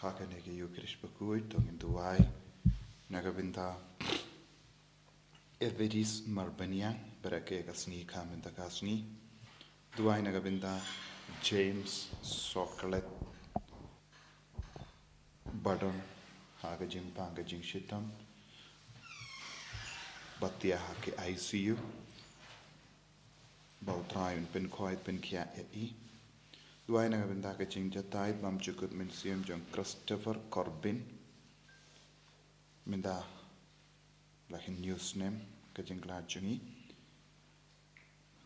hakanege yukrish Bakhuid tongin duai nagabinda everis marbaniang berake kasni kaminda kasni duai nagabinda James chocolate badon hagajing pangajing shitam batia hake ICU bautrayon pen khoit pen kia e duai nagabinda kajing jatai bam chukut min siam jong Christopher Corbin minda lahin news name kajing klajungi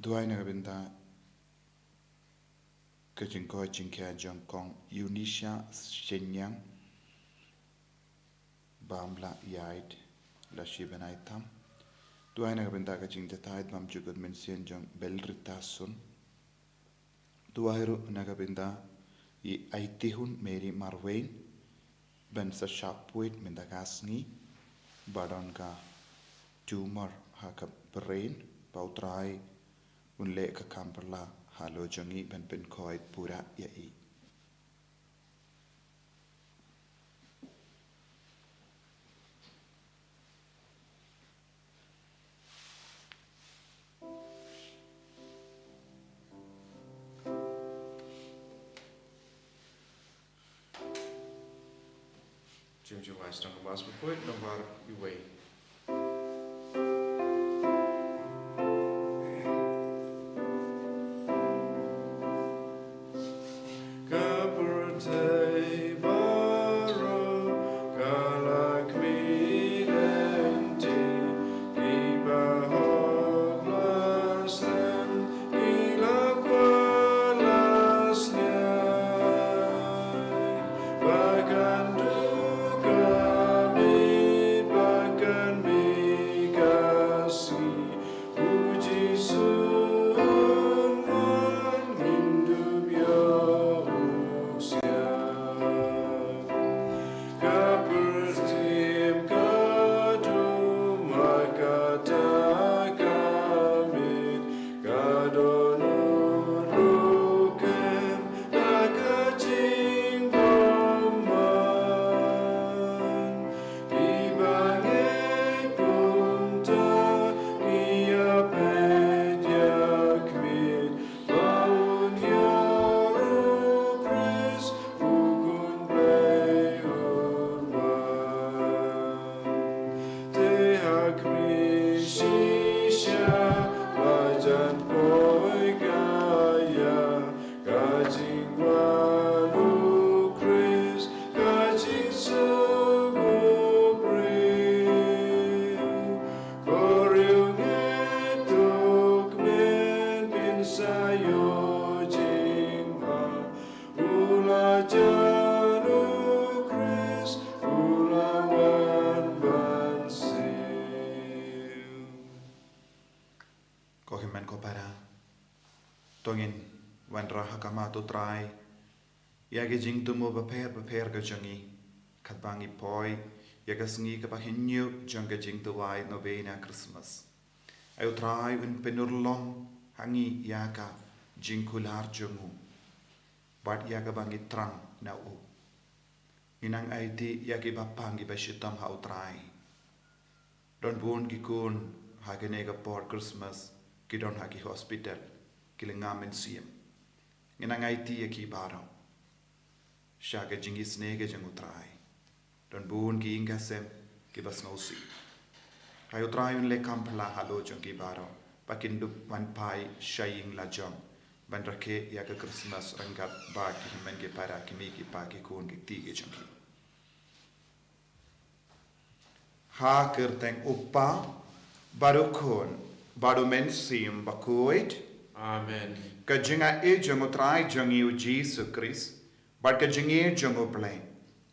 duai nagabinda kajing ko jingkya jong kong Unisha Shenyang bamla yaid la shibenai tam duai nagabinda kajing jatai bam chukut min siam jong Belrita sun duairu nagabinda I aitihun Mary Marwain ben sa shapwit mindagasni badon ka tumor haka brain pautrai unle ka kamperla halo jongi ben pen koit pura ya I James yung last ng mas Bakhuid nomor iway. kohimen ko para tongin wanra hakamato trai yage jing tumo baper ga jangi khatbangi poi yaga sngi ka pahinyu janga jing tuwai novena Christmas ayo trai un penurlong hangi yaga jing kular jungu bat yaga bangi trang na u inang aiti yagi bapangi bashitam ha utrai don bun gikun hagenega port Christmas kidon haki hospital kilingamen siem inang aiti yaki barau shaga jingi snege jangutrai don bun ki ingasem ki basnosi hayo trayun le kampla halo jongi barau pakindu wan pai shaying la jong ban rake yaga Christmas rangat ba ki himen ke para ki mi ki pa ki kun ki ti ke jongi ha kerteng uppa barukon baru mensim Bakhuid Amen. Kajinga e jongo trai jongi u Jesus Christ bar kajingi jongo Palei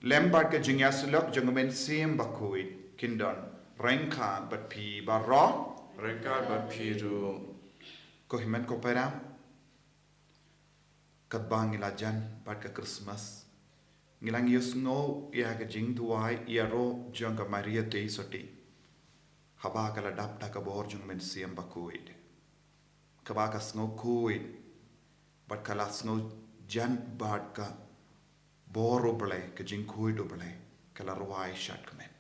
lem bar kajinga sulok jongo mensim Bakhuid kindon rengka bat pi barro Rengkat bat piru. kohimen ko pera katbang ilajan bar ka Christmas ngilang yus ngo ya kajing tuai iaro jonga Maria te soti haba kala dap ta ka bor jong mensim Bakhuid kabaka sngo kuid bat kala sngo jan bat ka boro bele ke jing kuid bele ke la ruai shat kemen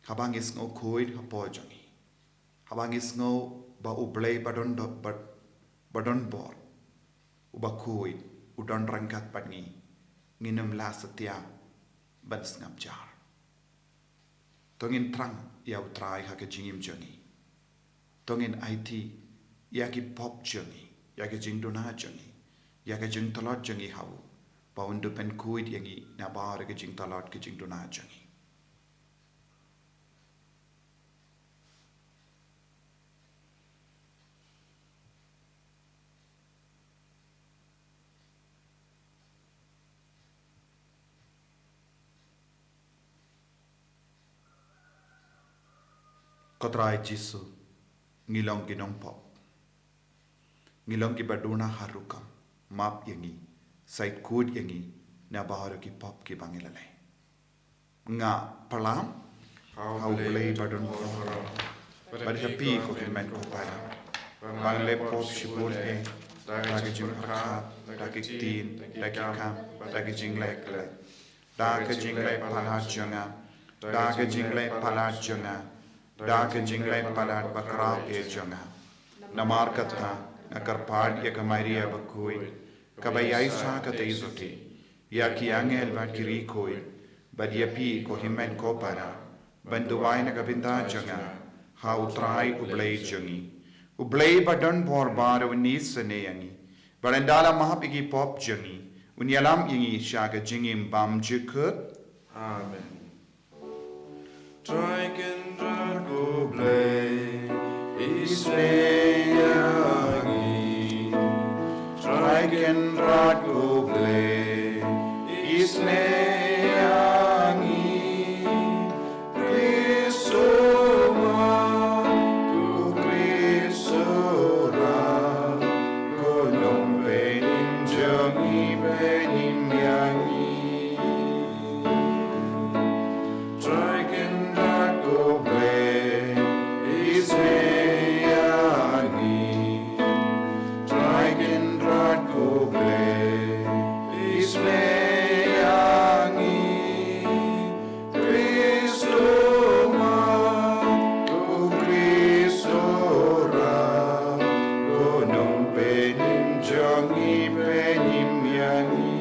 habang is ngo kuid hapo jangi habang is ngo ba ublei badon bor uba kuid udon rangkat patni nginam la setia ban ngap jar tongin trang ya utrai ha ke jingim jangi tongin IT ya ki pop jangi ya ke jing dona jangi ya ke jing talot jangi hau ba undu pen kuid yangi na bar ke jing talot ke jing dona jangi Kotrai Jisu ngilong ginong pop ngilong ki baduna harukam map yangi sait kud yangi na baharu ki pop ki bangilale nga palam how play badun kohoro bad happy ko ki men ko para bangle pop shibul he dagi jing kha dagi tin dagi kam dagi jing lek dagi jing lek pala janga dagi jing lek pala janga dagi jing lek pala bakra e janga namar katha akar pad ya kamaria bakhuid kabayai sa ka teizoti ya ki angel ba kiri koi badia pi ko himen ko para banduwai na kabinda janga ha utrai ublei jangi ublei badan bor bar uni sene yangi barandala mahapigi pop jangi unyalam yangi shaga jingim bam jikut Amen. Draken drago blei Isneyangi Draken drago blei Isneyangi Krisoma tu Krisora Gunung benim jangi benim yangi Draken drago blei Isneyangi Draken drago blei Isneyangi Kristoma tu Kristora Gunung benim jangi benim yangi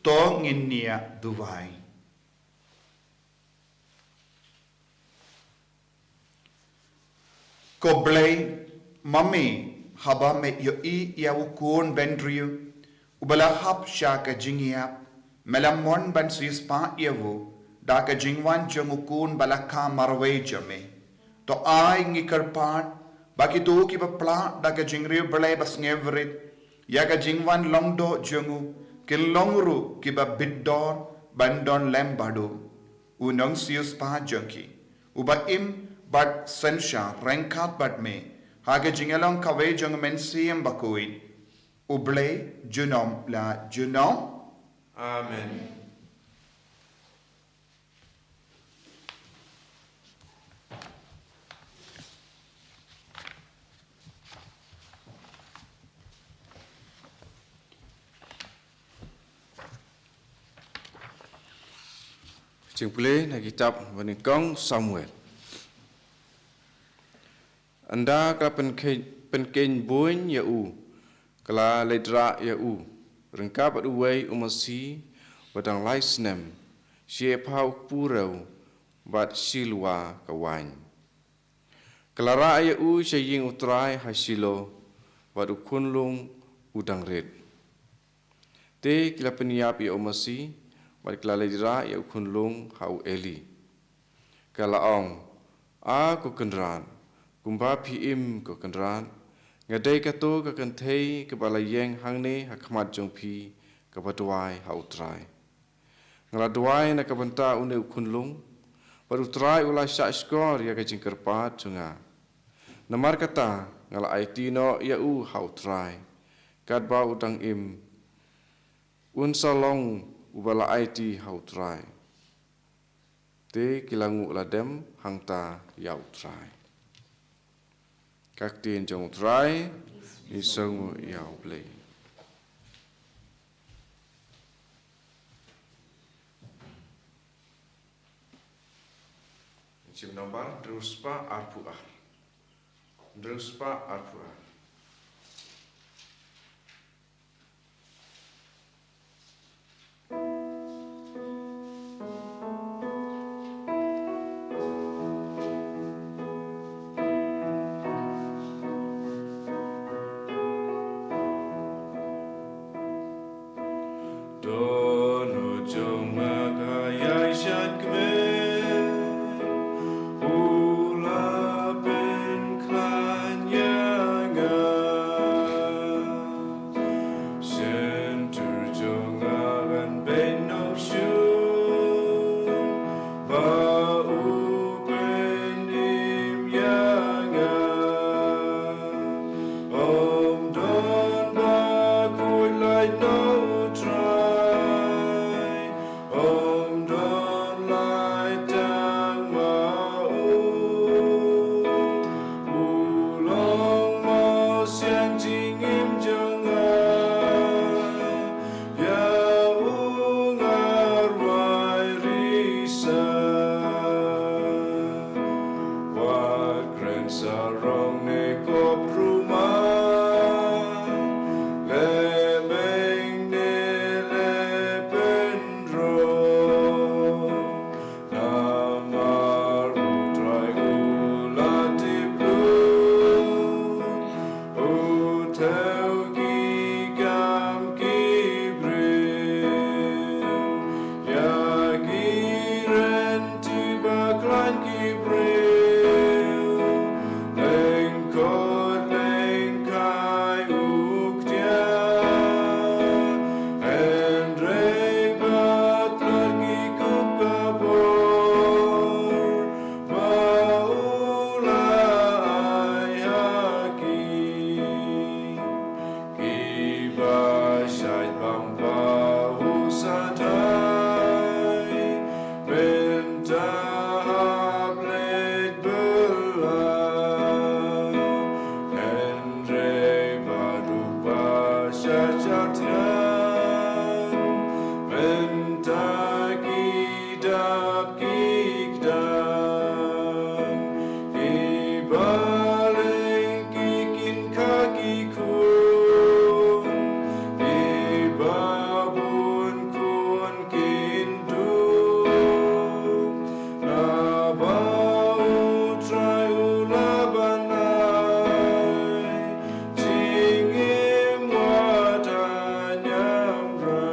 Tong inia duwai Koblei mami haba me yo I ya ukun bendriu ubala hap shaka jingiap melamon ban sispa yavu daka jingwan jong ukun balaka marwe jame to ai ngikarpat baki tu ki bapla daka jingriu balai bas ngevrit yaga jingwan longdo jongu kin longru ki ba biddor bandon lembadu unong sius pa jonki uba im but sensha rankat but me hage jingalong kawe jong men siem Bakhuid uble junom la junom Amen. Chương Palei na kitab Wanikong Samuel. Anda ka penken buin ya u kala ledra ya u rengkap uwei umasi wadang laisnem siepau purau bat silwa kawan kala ya u saying utrai hasilo wadu kunlung udang red te kila peniap ya umasi wad kala ledra ya kunlung hau eli kala ong aku kendran kumba pim ko kendran ngadai kato ka kanthei ka balayeng hangne hakmat jongpi ka badwai hautrai ngala dwai na ka banta une kunlung badutrai ula sha skor ya ka jingkerpat junga namar kata ngala aitino ya u hautrai kadba utang im un salong ubala aiti hautrai te kilangu ladem hangta yautrai các tiên trong trai đi sông yào plei Jim nomor druspa arpuah. Druspa arpuah. Dono jong magayay siyat kmen Ula ben klanyanga Center jong agan ben no shun Ba u ben im yanga Om don Bakhuid like no try Om don like tang ma Long mo xiang jing im jong Ya ngar wai risa Wa kren sarong ne kop rumah Lebeng ne leben ro Namar utrai ulati blue Utau gigam gibril Ya giren tiba klan gibril Lengkot lengkai uktia Hendrei bat lagi kubkabor Maulai haki Kiba syait bangpa usadai Mentahap leit belah Hendrei badupa syajatian Mentaki dap kikdam Ibaling kikin kakiku Ibabun kun kindu Nabau trai ulabanai Jingim wadanyamra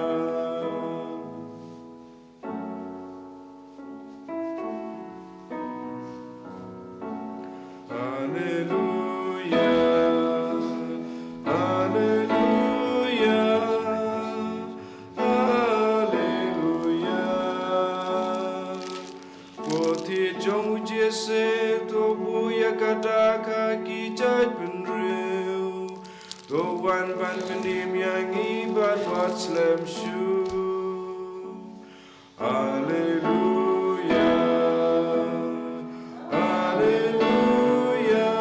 Hallelujah, Hallelujah, Hallelujah. Poti jong jese to buya kataka ki jaj penreu to wan ban penim yang ibat wat slam shu. Hallelujah, Hallelujah,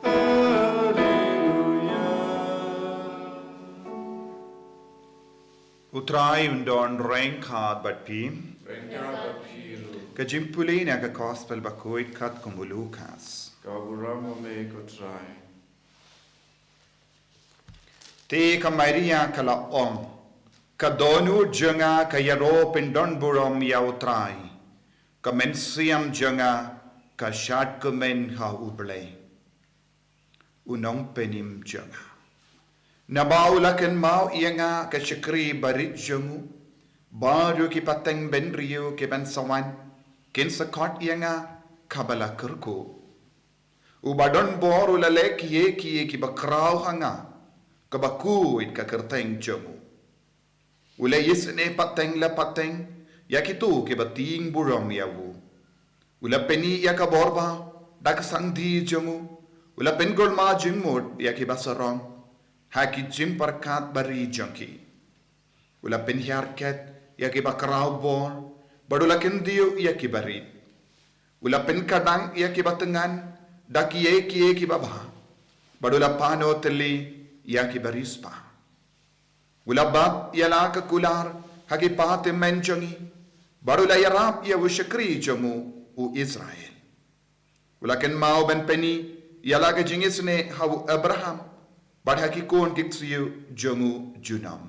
Hallelujah. Utrai undon rengkhat bat pim Rengka bapiru Kajimpuli na ka gospel Bakhuid kat kumulukas kaburama me ko try. Te kamaria kala om Kadonu jenga kayaro pendon burom ya utrai Kamensiam jenga ka shat kemen ha uble Unong penim jenga Nabaulakan mau ianga ka syakri barit jengu Baru ki pateng ben rio ki ben sawan Kin sakot ianga kabala kerku Ubadon bor ulalek ye ki bakrau hanga Kabakuid ka kerteng jengu Ula yisne pateng la pateng Yakitu ki bating burom yawu Ula peni ya ka borba dak sangdi jengu Ula pengol ma jingmud yaki basarong Haki jim parkat bari jangki Ula penhiarket yaki bakrau bor Badula kendiu yaki barit Ula penkadang yaki batengan Daki yeki babah Badula pano teli yaki barispa Ula bat yala ka kular Haki pate menjangi barulah yarap ia usyakri jangu u Israel. Ulakan mau ben peni ialah ke jingis ne hau Abraham badhakikon kiksiu jangu junam.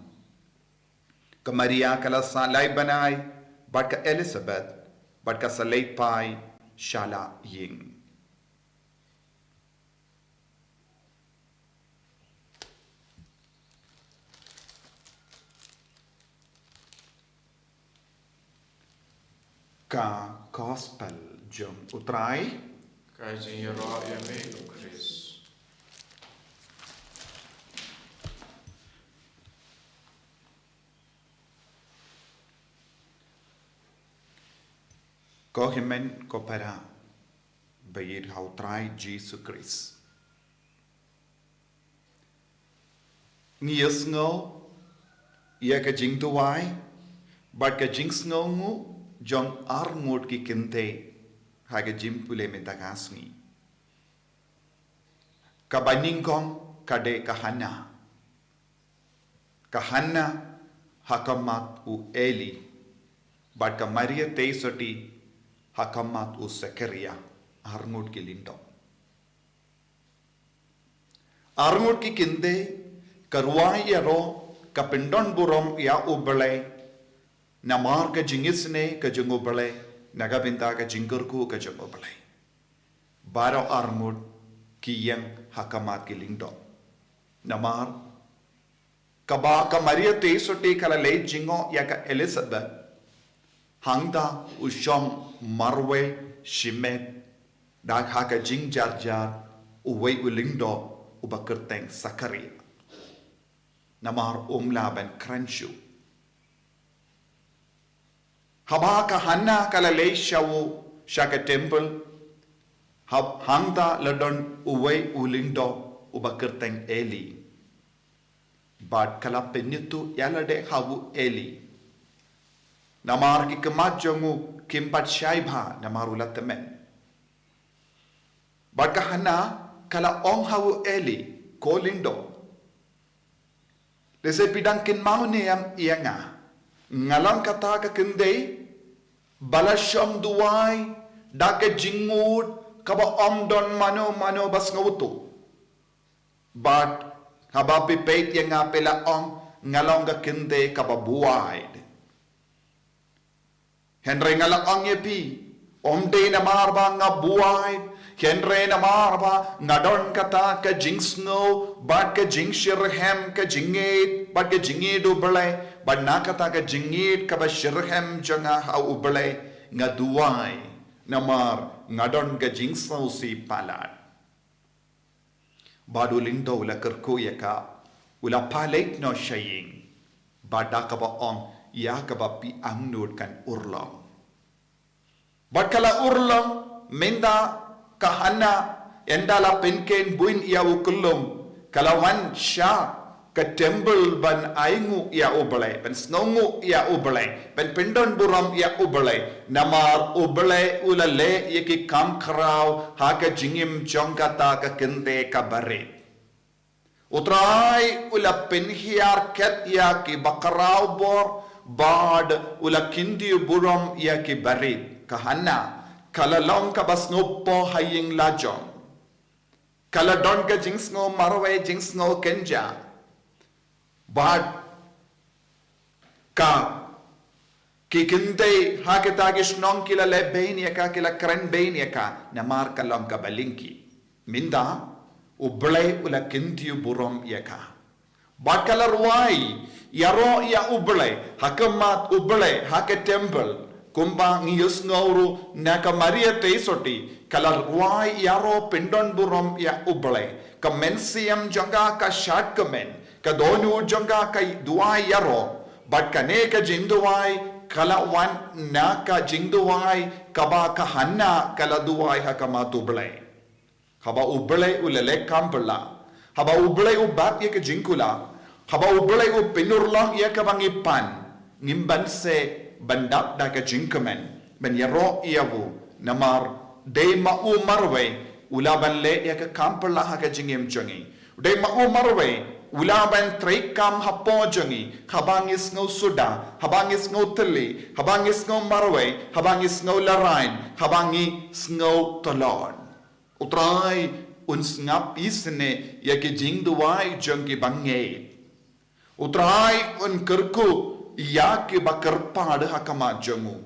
Ke Maria kala salai banai bad ke Elizabeth bad ke salai pai shala ying. Ka gospel jom utrai Kai jing ya ro ya me u Chris. ko himen ko para bayir hau trai Jesus Christ. Ngius ngo ia ka jing tuai bad ka jing ngo ngu jong arngut ki kinte haga jimpule mentagasni kabaningkong kade kahana hakamat u Eli bad ka Maria teisoti hakamat u Zakaria arngut ki lindo arngut ki kinte karwai yaro kapindon burom ya ubale namar ka jingisne ka jungubale nagabinta ka jingurku ka jungubale baro armud ki yang hakamat ki lindo namar kaba ka Maria te soti kala le jingo ya ka Elizabeth hangda ushom marwe shimet dag haka jing jar uwe ulindo ubakerteng Zakaria namar umlaban kranshu haba ka hanna kala le shawu shaka temple hab hangta ladon uwe ulindo ubakerteng Eli bad kala penitu yalade hawu Eli namar ki kemajongu kimpat shaibha namar ulatamen bad ka hanna kala ong hawu Eli kolindo lese pidangkin maune am ianga ngalang kata ka kende balasham duwai dake jingud kaba omdon mano bas ngautu but habapi peit yang apela ong ngalang ka kende kaba buai henry ngalang ong yepi omde na marba nga buai henry na marba ngadon kata ka jingsno bad ka jingshirhem ka jingit bad ka jingidu belai bad nakata ka jingit ka ba shirhem janga ha ubelai nga duwai namar ngadon ka jingsno si palat badu lindo ula kerko yaka ula palek no shaying bada ka ba ong ya ka ba pi amnud kan urlong bad kala urlong menda kahana endala penken buin ia ukulum kalawan sha ka temple ban aingu ia ubelai ban snongu ia ubelai ban pindon buram ia ubelai namar ubelai ulale yeki kam khrau ha ka jingim jongkata ka kende ka bare utrai ula penhiar ket ia ki bakrau bor bad ula kindi buram ia ki bare kahana kala long ka basnopo haying lajong kala don ka jingsngo marwe jingsngo kenja bad ka kikinte hakita gishnong kila lebenia ka kila kren benia ka namar ka long ka balinki minda ublay ula kintiu burom yaka bad kala ruai yaro ya ublay hakamat ublay hake temple kumba ngiyus ngauru naka Maria teisoti kala ruai yaro pindon burom ya ublay ka mensiam janga ka shat kamen ka donu janga ka duai yaro but kane ka jinduai kala wan naka jinduai kaba ka hanna kala duai hakama ublay haba ublay ulele kampala haba ublay u bat ya ka jinkula haba ublay u pinurlang ya ka bangipan ngimbanse bandap da ka jingkamen ben yaro iawu namar de ma umarwe ulaban le ya ka kampala ha ka jingem changi de ma umarwe ulaban traikam hapojangi, habangis ngau suda, habangis ngau teli, habangis ngau marway, habangis ngau larain, habangi ngau tolon. Utray uns ngap isne yake jingduwai jangki bangye. Utray un kerku yake bakarpad hakama jangu.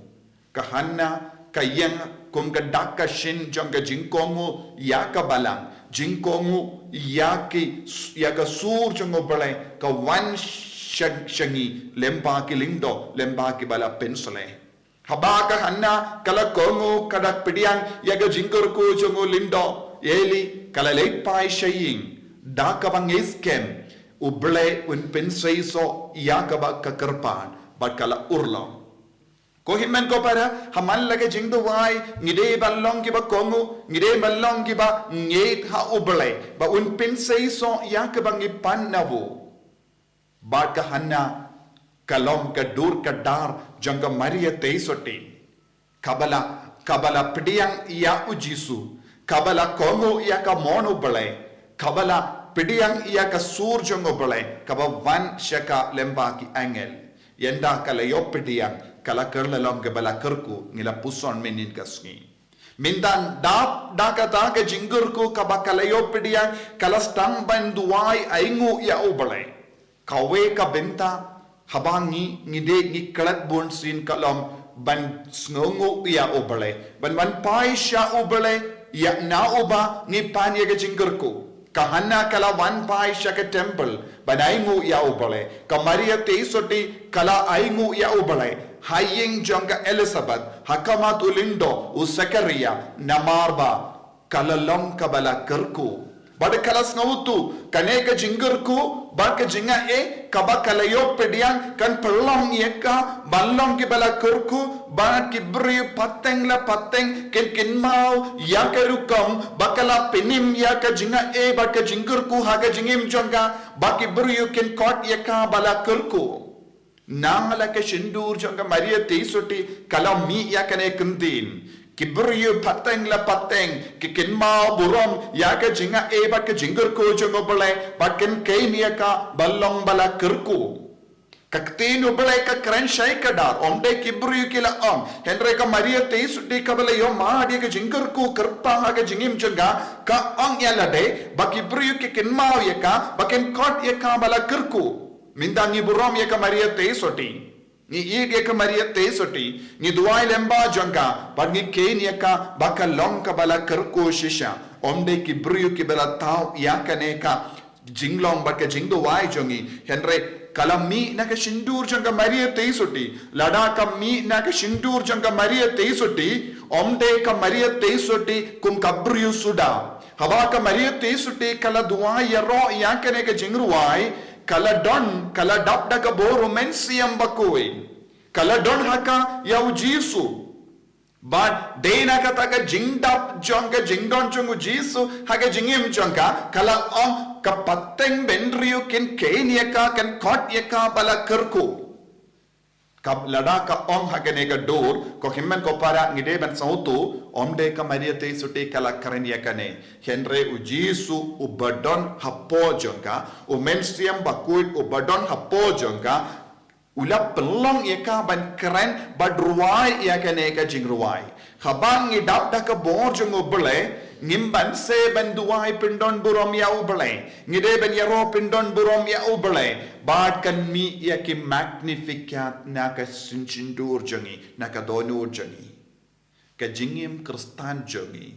Kahana kayang kum kadaka shin jangka jingkongu yaka balang. Jingkongu yaka sur jangu balay ka wan shangi lempa ki lindo lempa ki bala pensole. Habaka hanna kala kongu kadak pidiang yaga jingkurku jangu lindo eli kala lepai shaying daka bang iskem uble un pensei so yaka ba kakarpan but kala urlo. Kohimen ko para haman lage jingdo wai ngide ballong ki ba kongu ngide ballong ki ba ngeit ha uble ba un pensei so yaka bang ipan navu but ka hanna kalom ka dur ka dar jangka maria teisoti kabala pidiang iya ujisu kabala kongo iya ka monu bale kabala pidiang iya ka sur jango bale kaba van shaka lemba ki angel yenda kala yo pidiang kala kerla lom ke bala kerku ngila puson menin kasngi mindan dap daka taka jingurku kaba kala yo pidiang kala stang banduai aingu iya ubale kawe ka benta habangi ngide ngi kalat bon sin kalom ban snongo ya obale ban pai sha obale ya na oba ngi panya ga jingurku kahana kala wan pai sha ka temple banaingu ya obale kamaria teisoti kala aingu ya obale haying jonga Elizabeth hakamat ulindo usakaria namarba kala lom kabala kerku bada kalas ngautu kaneka jingurku barka jinga kaba kalayo pediang kan pelong yeka balong ki bala kurku ba ki bri pateng la pateng ken mau yaka rukam bakala penim yaka jinga barka jingurku haga jingim jonga baki bri ken kot yeka bala kurku nangala ke shindur jonga maria teisoti kala mi yakane kundin Kibriyu pateng la pateng kikin mau burom yaga jinga bat ke jinggur ko jongo bale bakin kainia ka balong bala kerku kaktinu bale ka kran shai kadar omde kibriyu kila henre ka maria teisudi ka bale yo ma dia ke jinggur ko kerpa ha ke jingim jonga ka ya lade bakibriyu kikin mau yaka bakin kot yaka bala kerku mindangi burom yaka maria teisoti ni yaka maria teisoti ni duai lemba jonga but ni kein yaka baka long ka bala kerko shisha omde ki briyu ki bala tau yaka neka jinglong baka jingdo wai jongi henre kalami naka shindur jonga maria teisoti lada ka mi naka shindur jonga maria teisoti omde ka maria teisoti kum ka briyu suda haba ka maria teisoti kala duai yaro yaka neka jingruai kala dap daga boru mensiam Bakhuid kala don haka ya ujisu but dena kata ka jingdap jonga jingdon jongu jisu haka jingim jonga kala ka pateng benriu ken kenia ka kan kot yaka bala kerku kab lada ka haka nega dor ko himmen ko para ngide ban sautu omde ka maria te suti kala karen yakane henre ujisu ubadon hapo jonga o mensiam Bakhuid ubadon hapo jonga ula pelong yaka ban keren badruai yakane ka jingruai habang idap da ka bor jongo bele ngimban se ban duai pindon burom ya ubele ngide ben yaro pindon burom ya ubele bad kan mi yaki magnificat naka sinchindur jongi naka donur jongi ka jingim kristan jongi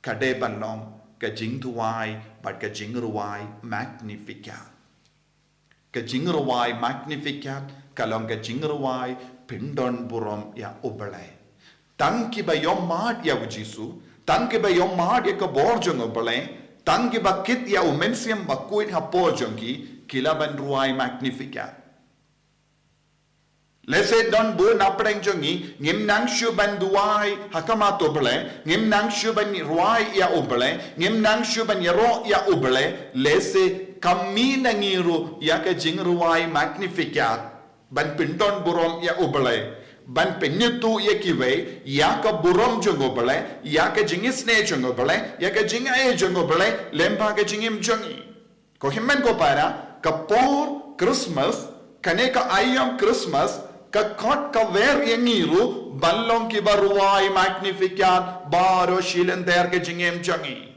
kade banong ka jingtuai bad ka jingruai magnificat ka jingruai magnificat kalong ka jingruai pindon burom ya ubele tangki ba yom mad ya ujisu tangki ba yom mad ya ka bor jong ubele tangki ba kit ya umensiam Bakhuid hapo jongi kilaban ruai magnificat lese don bu napdeng jongi ngim nang shu ban duai hakama to bele ngim nang shu ban ruai ya ubele ngim nang shu ban yaro ya ubele lese kami nangiru ya ka jingruai magnificat ban pindon burom ya ubele ban penyetu ya kiwe ya ka burom jongo bele ya ka jingisne jongo bele ya ka jingae jongo bele lempa ka jingim jongi ko himmen ko para Kapor Christmas, kaneka ayam Christmas, kakot kaver yengiru, ballong ki baruai magnificat, baro shilender ke jingem jangi.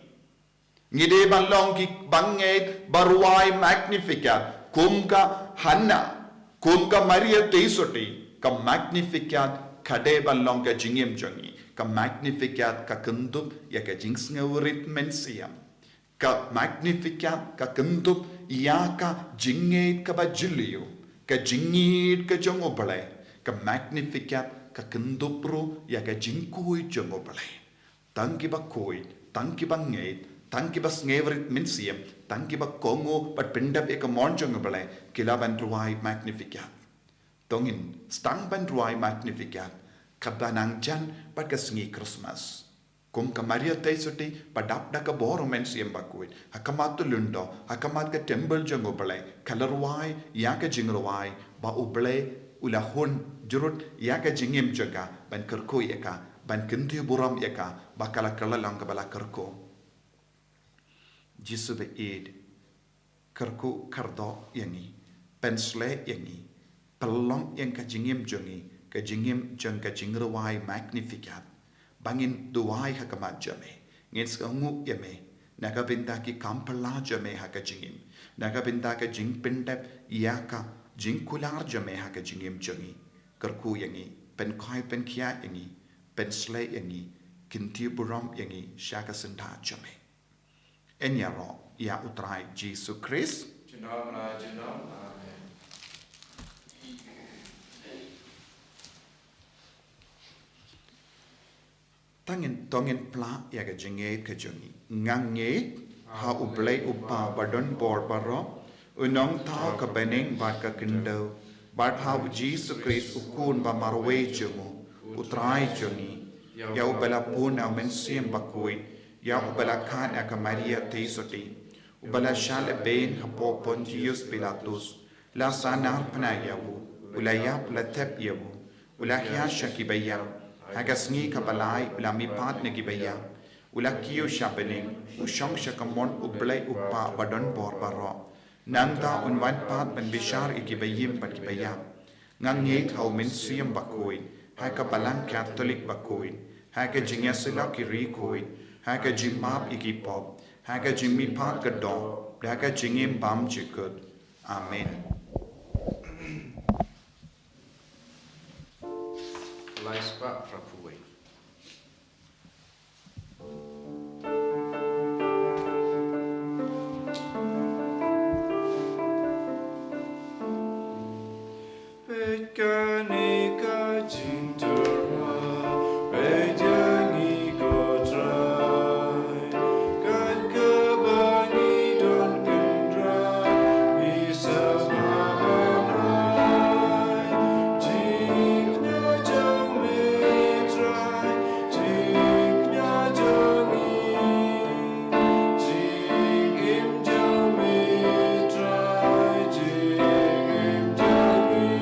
Ngide ballong ki banget baruai magnificat, kumka Hanna, kumka Maria Teisoti, ka magnificat, kade ballong ke jingem jangi, ka magnificat ka kentup, ya ka jingsngawrit mensiam. Ka magnificat ka kentup ia ka jingit ka bajilio ka jingit ka jongobale ka magnificat ka kendupro ya ka jingkui jongobale tangki Bakhuid tangki banget tangki bas ngevrit minsiam tangki ba kongo but pindap ek mon jongobale kila bandruai magnificat tongin stang bandruai magnificat ka banang jan pat ka Sngi Christmas Kum ka Maria Teisoti padap da ka boro mensiam Bakhuid hakamat lundo hakamat ka temple jango balai kalarwai ya ka jingrawai ba uble ula hun jurut ya ka jingim jaga ban kerko yaka ban kinti buram yaka bakala kalalang ka bala kerko jisu be id kerko kardo yangi pensle yangi pelong yang ka jingim jang ka jingrawai magnificat bangin duai hakamat jame ngits ngu yame naga binta ki kampala jame haka jingim naga binta ka jing pindap yaka jing kular jame haka jingim jangi kerku yangi pen kai pen kia yangi pen slay yangi kinti buram yangi shaka senda jame enyaro ya utrai Jesus Christ tongin pla ya ka jinget ka jungi nganget ha ublay upa badon bor baro unong tao ka bening bat ka kindo bat ha Jesus Christ ukun ba marwe jungu utrai jungi ya ubala puna mensiam Bakhuid ya ubala kan ya ka Maria Teisoti ubala shal ben ha Pontius Pilatus la sanar panayawu ulayap la tep yawu ulahya shakibayam Haga Sngi ka Palei ula mi pat ne gibaya ula kiyo shapening ushong shakamon ublay upa badon bor baro nangta unwan pat ben bishar ikibayim pat gibaya ngangit hau mensiam Bakhuid haga balang Catholic Bakhuid haga jingasila kiri Bakhuid haga jimap ikipop haga jimmi pat gadon haga jingim bam jikut amen Laispa Prapuwe. Pekanika jinturma, bejani kodrai, kan kebani don kendra, bisa maafrai, jingna jang metrai, jingna jangi, jingim jang metrai, jingim jangi.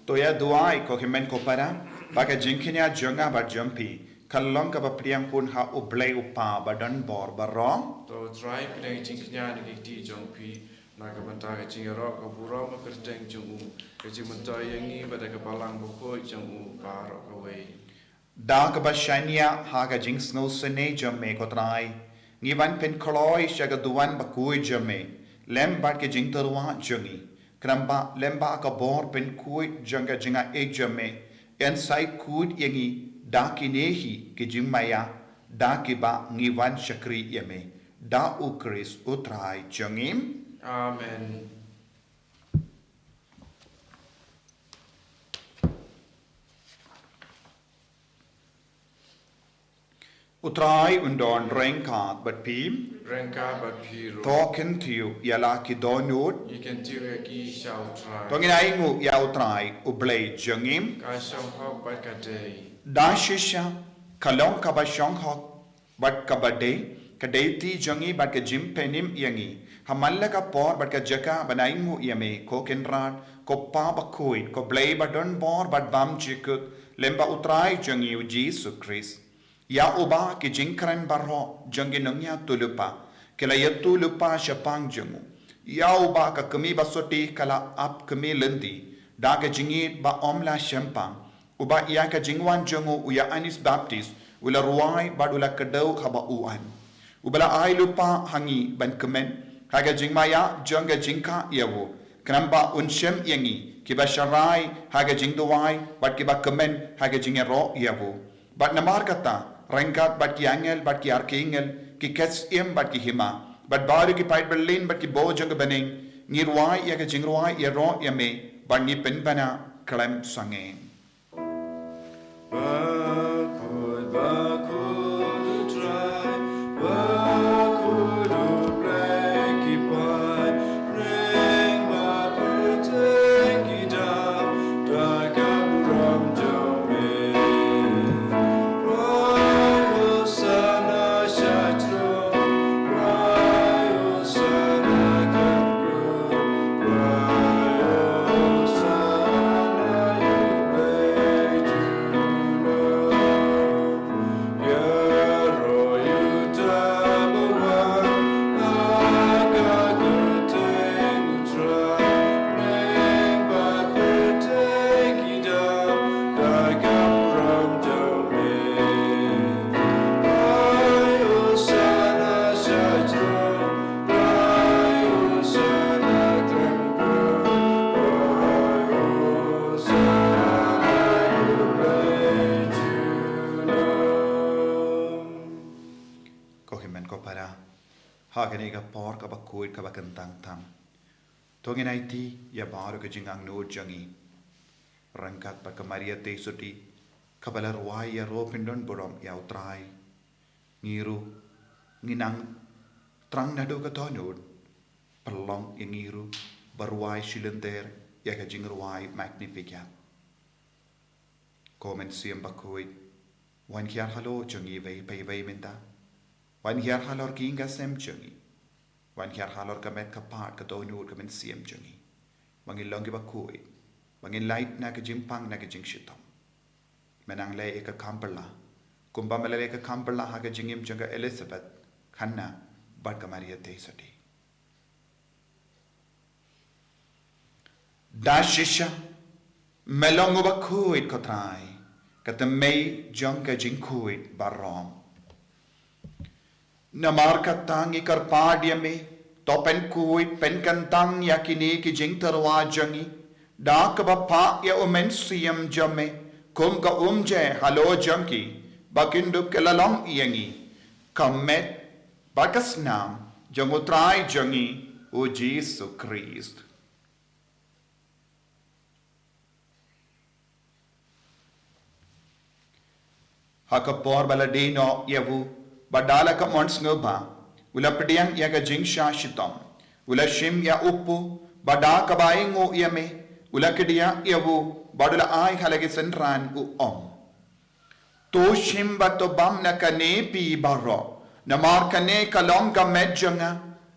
Toya duai ko himen ko para baka jinkinya jonga ba jumpi kalong ka ba priang pun ha ublay upa badan bor barong To try pinang jingknya ni ti jongpi naga banta ka jingero ka buro ma kerteng jongu ka jimenta yangi pada ka palang boko jongu paro ka wei da ka ba shania ha ka jings no sene jom me ko trai Ngivan pen koloi shagaduan Bakhuid jame. Lem bat ke jing terwa jangi. Kramba lemba ka bor pen kuit janga jinga e jame. En sai kud yangi dakinehi ke jingmaya dakiba ngivan shakri yame. Da ukris utrai jangim. Amen. Utrai undon rengkat bat pim. Rengka bat piru. Talking to you yala ki donut. You can do a ki shall try. Tongin aingu ya utrai ublay jangim. Ka shall hog bat ka day. Da shisha kalong kaba shong hok bat kabade. Kadeti jangi bat ka jim penim yangi. Hamalla ka por bat ka jaka banaingu yame ko kenrat ko pa Bakhuid ko blay badon bor bat bam chikut lemba utrai jangi u Jesus Christ. Ya uba ki jingkran barho jangi nangya tulupa kala yatu lupa shapang jangu. Ya uba ka kami basoti kala ap kami lendi da ka jingit ba omla shampang uba ya ka jingwan jangu uya anis baptist ula ruai badula kadau khaba uan. Ubala ai lupa hangi ban kemen haga jingmaya janga jingka yawo kanamba unshem yangi kiba sharai haga jingduwai bat kiba kemen haga jingero yawo bat namar kata rengkat bat ki angel bat ki archangel ki kes im bat ki hima bat baru ki pait berlin bat ki bo janga bening ngirwai yaga jingruai yero yame bat ni penbana klem sange. Bakhuid, Bakhuid try. Bakhuid ublay ki pai. Ring bat uteki da. Da kaburam jome. Rai usana shatro. Rai usana kapru. Rai usana ublay juno. Yero yutabawan. Agaguteng utra. Ring bat uteki da. Da kaburam jome. Rai usana shatro. Rai usana kapru. Rai usana ublay juno. Kohimen ko para hagani ka por ka Bakhuid ka bakantang tam. Tongin aiti ya baru ka jingang no jangi. Rangkat pat ka Maria te suti kabala ruai ya ro pindon borom ya utrai. Ngiru nginang trang nado ka tonod. Pelong yang ngiru baruai silenter ya ka jing ruai magnificat. Komen siem Bakhuid. Wan kiar halo jangi vei pei vei minta. Wan kiar halor kinga sem jangi. Wan kiar halor ka met ka part ka tonod ka men siem jangi. Wangin longi Bakhuid. Wangin light na ka jimpang na ka jing shitom. Menang le ka kampala. Kumba malale ka kampala ha ka jingim janga Elizabeth. Khanna bat ka Maria te sati. Da shisha melongo Bakhuid ko trai. Kata mei jang ka jing Khuid barom. Namar katang ikar padya me topen Khuid pen kantang yakini ki jing terwa jangi. Da ka bapa ya umen siyam jame kum ka umje halo jangi bakindu kelalong iyangi kamet bakas nam jangutrai jangi o Jesus Christ. Hakapor baladino yavu badala ka mons ngoba ula pediang ya ka jingsha shitom ula shim ya upu bada ka baingo yame ula kedia yavu badula ai halage senran u om to shim bato bam na kane pi baro namar kane kalong ka medjanga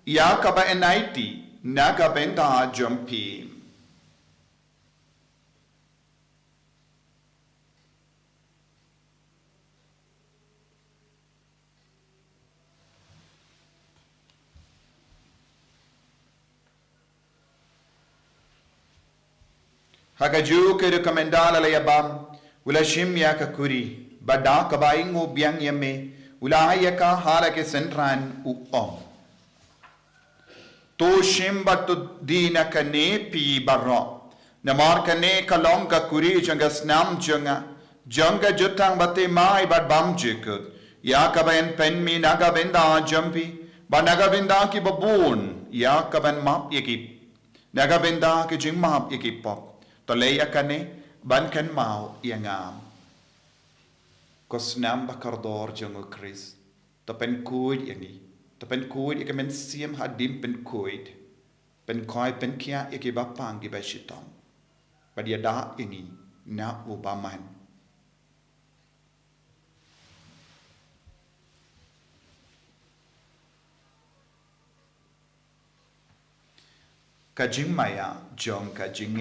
ya ka ba enaiti na ka benda jumpi. Hagaju ke rekomendala la yabam ula shim ya ka kuri bada ka baingo biang yame ulaya ka hala ke sentran uom to shimba to dina kane pi barro namar kane kalong ka kuri janga snam janga jutang bate mai bat bam jikut ya kaben pen mi naga benda jampi ba naga benda ki babun ya kaben map yekip naga benda ki jing map yekip pop to leya kane ban kan mau yangam ko snam bakardor jango Chris to pen kuid yangi to pen kuid ikamen siem hadim pen kuid pen koi pen kia ikibapang gibashitom but ya da ini na ubaman kajing maya jom kajing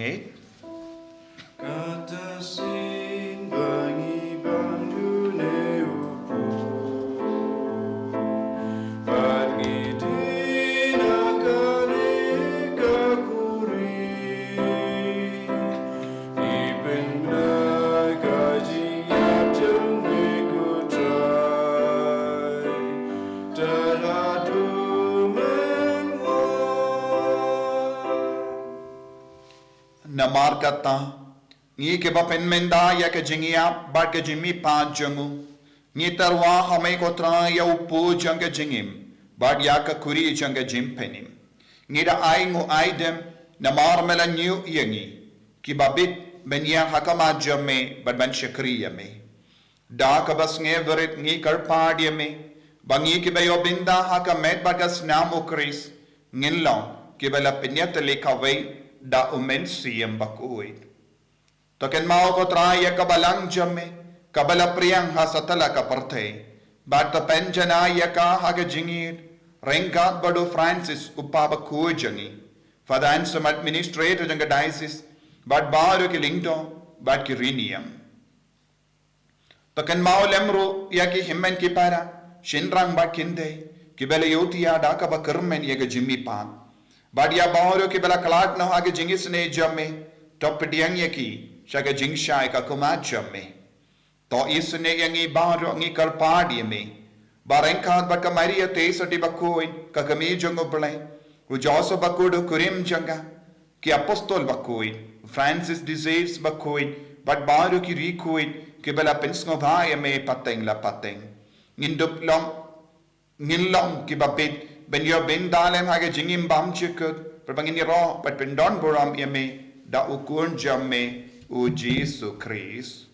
Kata sin bangi bandu ne upu Bangi dina kane kakuri Iben na gaji yap jengwe kutrai Terhadu menwa namar kata ngi ke bapen menda ya ke jingia bat ke jimi pa jangu ngi tarwa hame ko tra ya upu jang ke jingim bat ya ka kuri jang ke jim penim ngi da ai ngu aidem namar mela new yangi ki babit ben ya hakama jamme bat ban shakriya me da ka bas nge verit ngi kar pa dia me bangi ki bayo binda hakamet bagas nam ukris ngin long ki bala pinyat le kawai da umen siem Bakhuid to ken mao ko traya kabalang jamme kabala priyang hasatala ka parthe bat to penjana yaka haga jingir rengat badu Francis uppa Bakhuid jangi fadan some administrator janga diocese bat baru ki lingdo bat ki rinium to ken mao lemru yaki himmen ki para shinrang bat kinde ki bele yotiya da ka bakarmen yaga jimmi pa bat ya baru ki bela kalak no haga jingis ne jamme top diang yaki shaga jingshai ka kumachame to isne yangi baro ngi karpadi me barengkat ba kamaria te soti Bakhuid ka kami jongo play u joso Bakhuid kurim janga ki apostol Bakhuid Francis disease Bakhuid but baro ki rikuid ki bela pensngo bhai me pateng la pateng ngindup long ki babit ben yo ben dalem hage jingim bam chikut perbangin ro but pendon boram yame da ukun jamme o Jesus Christ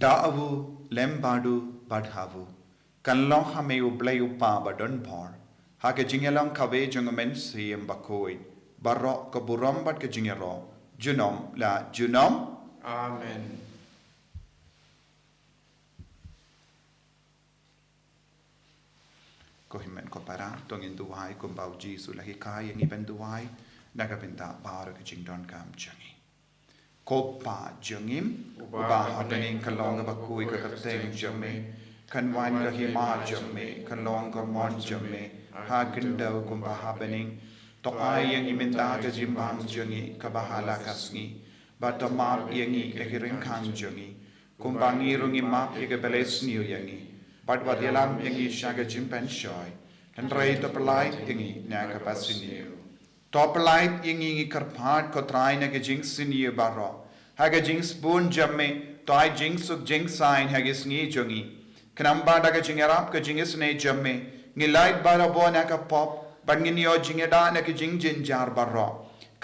da'avu lembadu badhavu kanlong hame ublay upa badon bor hake jingelong kave jungamen siem Bakhuid barok kaburam bad ke jingero junom la junom Amen. Ko himen ko para tongin duwai ko bau Jesu lahi kai yang iben duwai naga benda baru ke jingdon kam jangi ko pa jangim uba happening kalong Bakhuid ka kateng jamme kan wan ka hima jamme kan long ka mon jamme ha kindau ko ba happening to ai yang iminda ka jimbang jangi ka bahala kasngi batamap yangi ka hiring kang jangi kumbangi rungi map ye ka beles niu yangi but what yelam yangi shaga jimpen shoy and ray to polite yangi na kapasini to polite yangi karpat ko try na ke jing sini baro haga jing spoon jamme to I jing suk jing sign hagis ngi jongi kanamba daga jing arap ka jing isne jamme ngi light baro bo na ka pop but ngi yo jing da na ke jing jin jar baro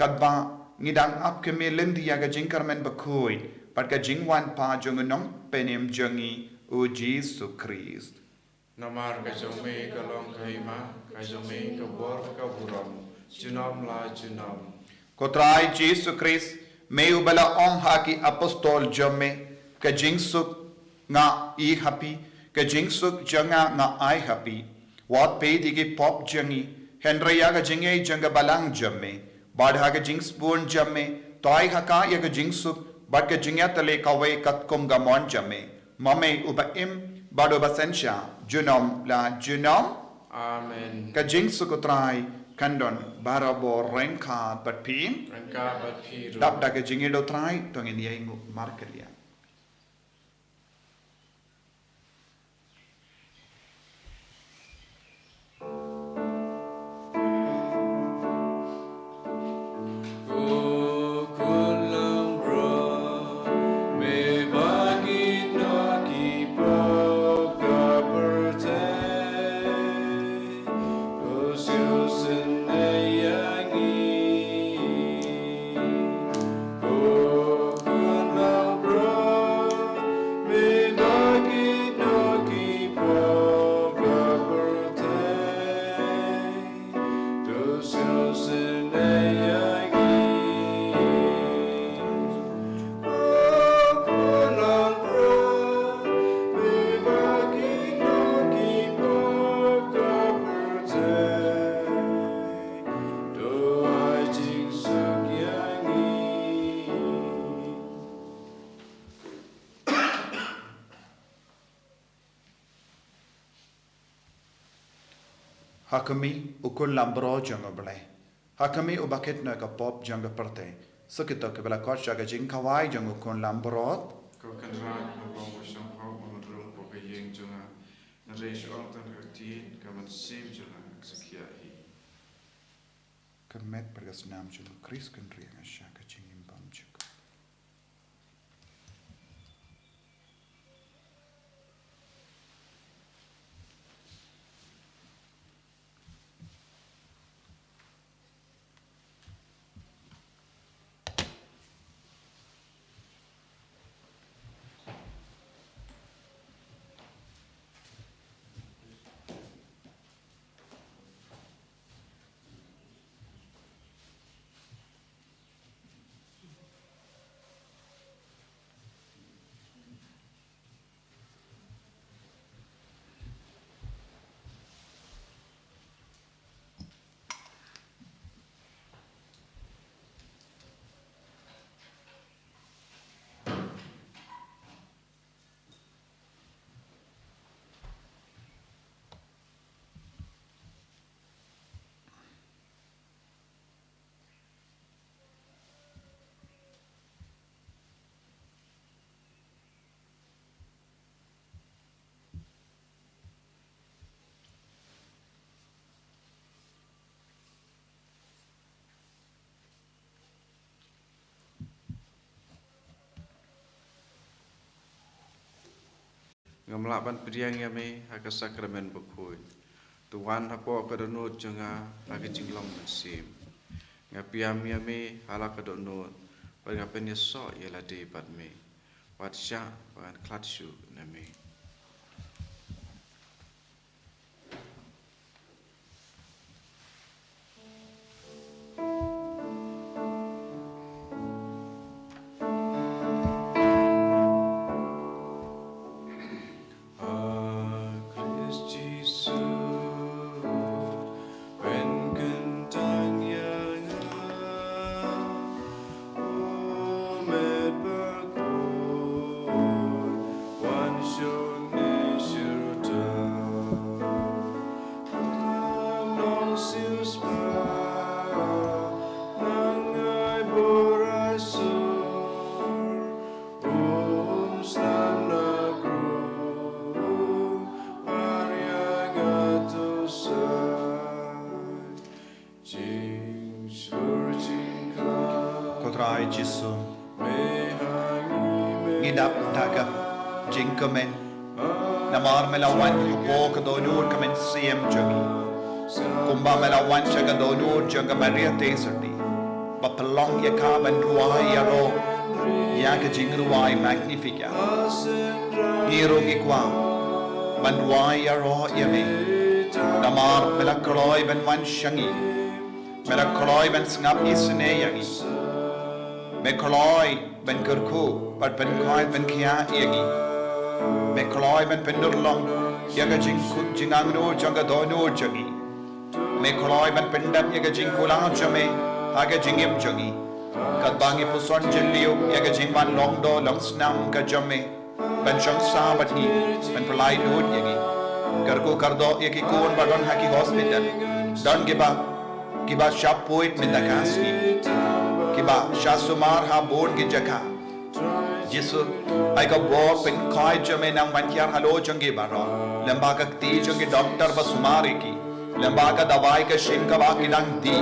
kadba ngi dang up ke me lendi yaga jing karmen Bakhuid but ka jing wan pa jong nong penem jongi o Jesus Christ Namar ka jome ka long kaima ka jome ka bor ka buram junom la junom ko try Jesus Christ me ubala ong haki apostol jome ka jing suk nga I happy ka jing suk janga nga I happy wat pe digi pop jangi Henry yaga jinge janga balang jome bad haga jing spoon jame toy haka yaga jing suk bad ka jingya tale kawe kat kum ga mon jame mame uba im bado basensha junom la junom Amen. ka jing suk try Kandon barabo renka but pin. Rangka bat piru. Dap daga jingido try tongin yengu markelia. Hakami ukul lambro jungo bele. Hakami ubaket no ka pop jungo perte. Sukito ke bela kot jaga jing kawai jungo kun lambro. Kau kan rat nabong wasang hau umudrung poke yeng junga. Naresh altan kaktiin kamat sim junga sekiahi. Kemet pergas nam jungo kris kendri ngasya ka jing imbam juga. Ngamlaban priang yame haka sakramen Bakhuid. Tuan hapo kadonot junga haka jinglong sim. Ngapiam yame hala kadonot. Ngapen yeso yela de padme. Wat sha wan klatshu name. Kotrai jisu. Ngidap daga jingkamen. Namar melawan hapo kadonur kamen siem jagi. Kumba melawan jaga donur jaga Maria Teserdi. Bapalong yakaban ruai yaro. Yaga jing ruai magnifica. Hiro ngikwa. Banruai yaro yame. Namar melakroi ben wan shangi. Melakroi ben sngap isne yangi. Mekoloi ben kerku, but ben koi ben kia yagi. Mekoloi ben pendurlong, yaga jingangno janga dono jagi. Mekoloi ben pendam yaga jingkulang jame, haga jingim jagi. Kadbangi puson jelio, yaga jingman longdo longsnam ka jame. Ben shang sabatni, ben Palei nood yagi. Kerku kardo yagi kun badon haki hospital. Don giba, kiba shapoit mindakasni kiba shasumar ha bon gijaka Jesu ai ka bo pen kai jame nang mankyar halo jangi baro lamba ka ti jangi doctor ba sumari ki lamba ka dawai ka shin ka ba ki dang di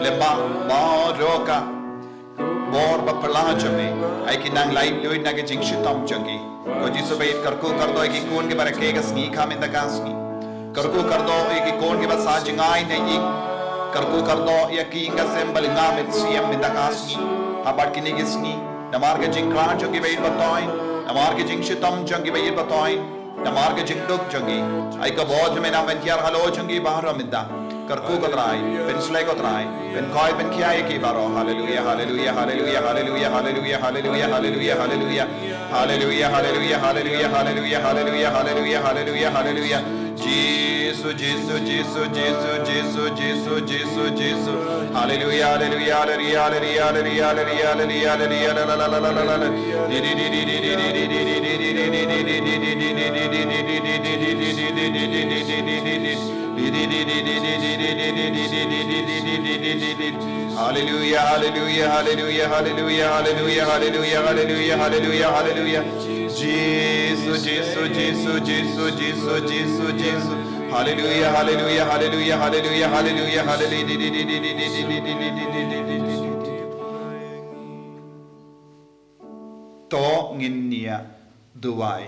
lamba ba roka bor ba pala jame ai ki nang light doit na ke jing shitam jangi ko Jesu bai karko kar do ki kon ke barake ka sni kha mindakasni karko kar do ki kon ke ba sa jingai nei karko kar do ya ki nga sembal ngamet siam mindakasni habat kini gisni Namarga jing kran jangi bayit batoin, namarga jing shitam jangi bayit batoin, namarga jing duk jangi. Ay ka boj me na mentiyar halo jangi bahra midda. Karku katrai, pen slay katrai, pen koi pen kiai ki baro. Hallelujah, hallelujah, hallelujah, hallelujah, hallelujah, hallelujah, hallelujah, hallelujah, hallelujah, hallelujah, hallelujah, hallelujah, hallelujah, hallelujah, hallelujah, hallelujah. Jesus, Jesus, Jesus, Jesus, Jesus, Jesus, Jesus, Jesus. Hallelujah, hallelujah, hallelujah, hallelujah, hallelujah, hallelujah, hallelujah, la la la la la la la. Hallelujah, hallelujah, hallelujah, hallelujah, hallelujah, hallelujah, hallelujah, hallelujah, hallelujah. Jesus, Jesus, Jesus, Jesus, Jesus, Jesus, Jesus. Hallelujah, hallelujah, hallelujah, hallelujah, hallelujah, hallelujah. To nginnia duai.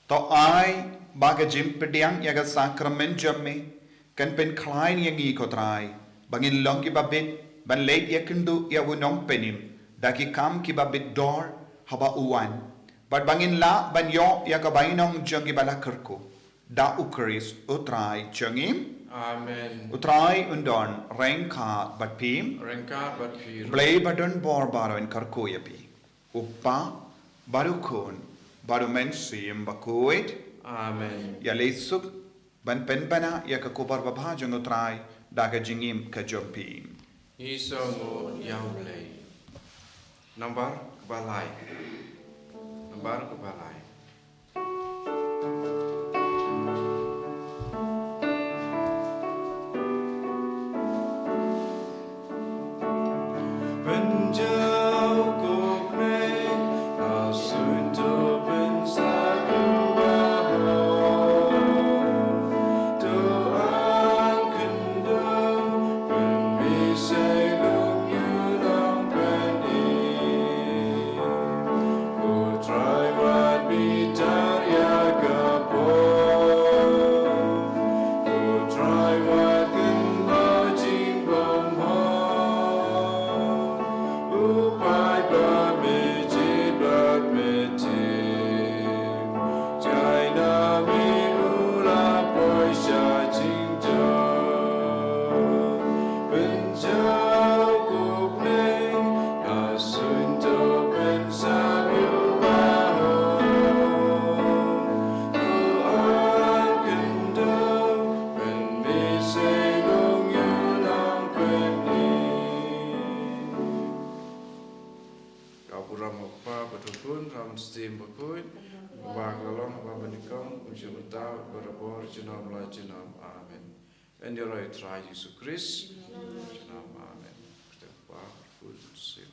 To ai baga jimpediang yaga sakrament jamme kan pen klein yangi kotrai bangin longi babit ban late yakundu ya wunong penim daki kam ki babit dor haba uwan but bangin la ban yo yakabainong jangi balakerko da ukris utrai jangim Amen. Utrai undon rengkat bat pim Rengkat bat pir. blay badon bor baro in karko yapi uppa barukon baru mensim Bakhuid Amen. ya lesuk ban penbana ya kakubar babhajang utrai daga jingim kajompim Isongo yang play. Nambar Palei. Nambar Palei. Bakhuid, Mawkhlam, Babanikam, Ujabata, Barabor, Janam La Janam, Amen. And your right, try Jesus Christ, Janam, Amen. Step back, full sin.